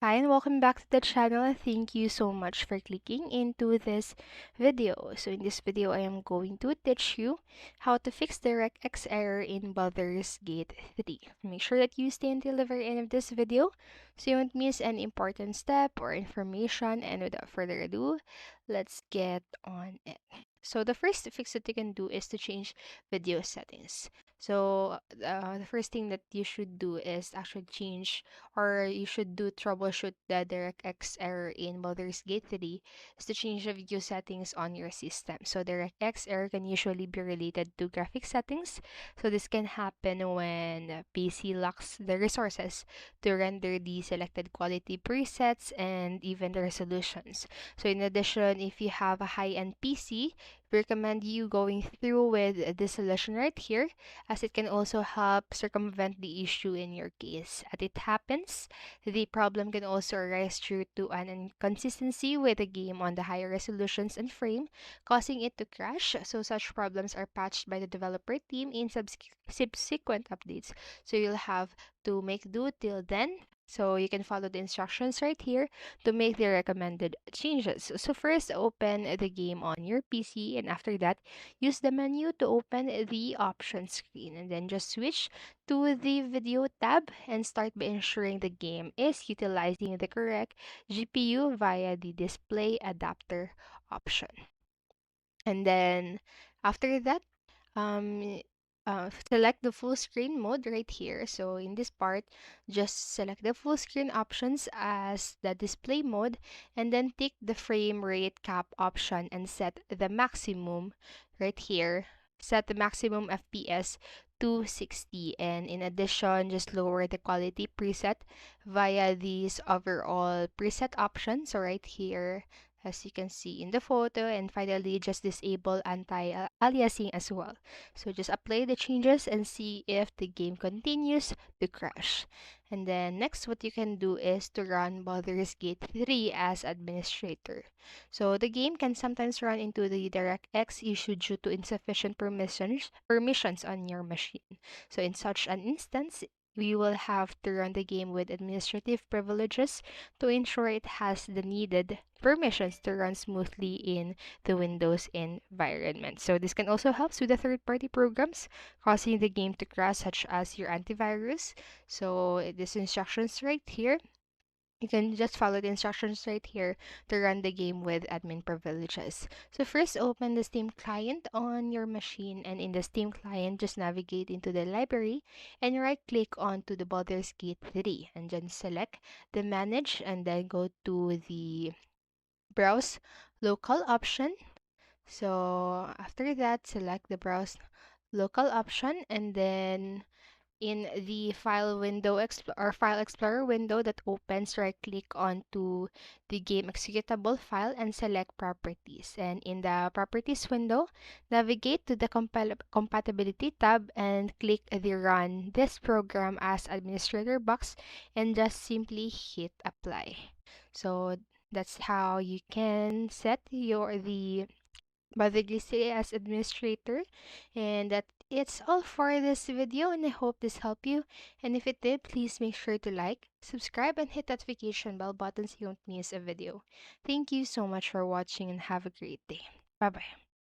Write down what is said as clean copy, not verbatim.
Hi and welcome back to the channel. Thank you so much for clicking into this video. So in this video, I am going to teach you how to fix the Directx error in Baldur's Gate 3. Make sure that you stay until the very end of this video so you won't miss any important step or information. And without further ado, let's get on it. So the first fix that you can do is to change video settings. So the first thing that you should do is actually change, or you should do troubleshoot the DirectX error in Baldur's Gate 3 is to change the video settings on your system. So DirectX error can usually be related to graphic settings. So this can happen when PC lacks the resources to render the selected quality presets and even the resolutions. So in addition, if you have a high-end PC, we recommend you going through with this solution right here, as it can also help circumvent the issue in your case. As it happens, the problem can also arise due to an inconsistency with the game on the higher resolutions and frame, causing it to crash. So such problems are patched by the developer team in subsequent updates. So you'll have to make do till then. So you can follow the instructions right here to make the recommended changes. So first, open the game on your PC, and after that, use the menu to open the options screen, and then just switch to the video tab and start by ensuring the game is utilizing the correct GPU via the display adapter option. And then after that, um, select the full screen mode right here. So in this part, just select the full screen options as the display mode, and then tick the frame rate cap option and set the maximum right here. Set the maximum FPS to 60, and in addition, just lower the quality preset via these overall preset options. So right here, as you can see in the photo, and finally just disable anti-aliasing as well. So just apply the changes and see if the game continues to crash. And then next, what you can do is to run Baldur's Gate 3 as administrator. So the game can sometimes run into the DirectX issue due to insufficient permissions on your machine. So in such an instance, we will have to run the game with administrative privileges to ensure it has the needed permissions to run smoothly in the Windows environment. So this can also help with the third-party programs causing the game to crash, such as your antivirus. So these instructions right here, you can just follow the instructions right here to run the game with admin privileges. So first, open the Steam client on your machine, and in the Steam client, just navigate into the library and right-click onto the Baldur's Gate 3, and then select the Manage, and then go to the Browse Local option. So after that, select the Browse Local option, and then in the file explorer window that opens, right click onto the game executable file and select properties, and in the properties window, navigate to the compatibility tab and click the run this program as administrator box, and just simply hit apply. So that's how you can set the Badagisi as administrator. And that it's all for this video, and I hope this helped you. And if it did, please make sure to like, subscribe, and hit that notification bell button so you don't miss a video. Thank you so much for watching and have a great day. Bye bye.